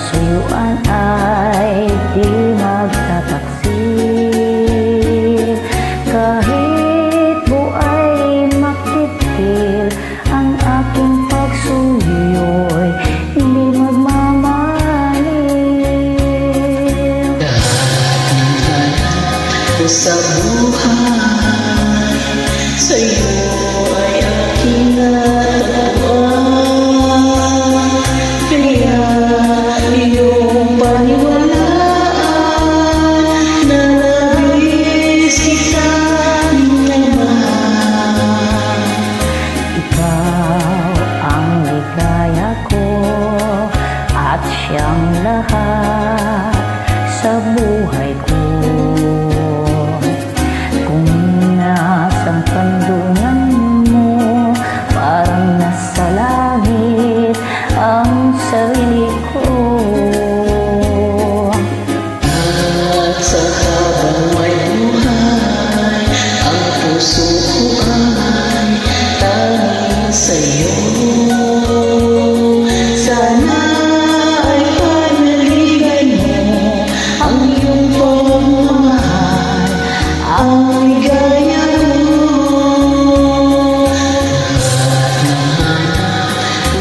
kasuyuan ay di magtataksil. Kahit buhay makitil, ang aking pagsuyo'y hindi magmamahalin. Sa buhay, sa'yo ay aking natagpuan. Kaya iyong paniwalaan na labis kitang minamahal. Ikaw ang ligaya ko at siyang lahat sa buhay ko. Kung nasang kandungan mo, parang nasa langit ang sarili ko. At sa habang may buhay, ang puso ko ay tanging sa'yo. Sana ay panaligan mo ang iyong pagmamahal, ang ligaya ko.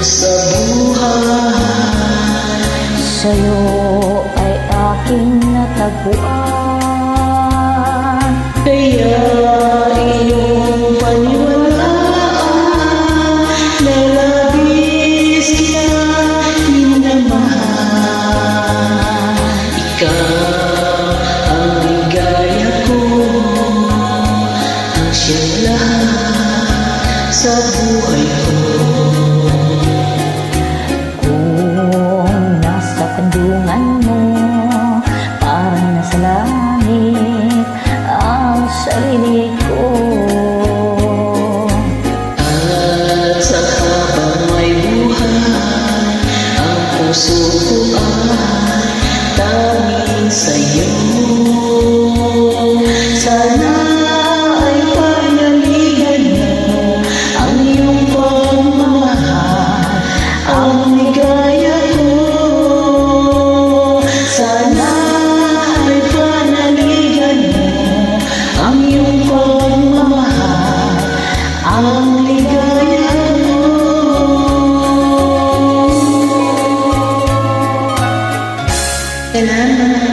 Sa buhay, Sa'yo ay aking natagpuan. kaya iyong paniwalaan na labis kitang minamahal. Ikaw ang ligaya ko, ang siyang lahat sa buhay ko. Kung nasa kandungan mo, parang nasa langit ang sarili ko. At sa habang may buhay, ang puso ko ay tanging sa'yo. Sana ay panaligan mo ang iyong pagmamahal, ang ligaya ko. Sana ay panaligan mo ang iyong pagmamahal, ang ligaya ko. Kailangan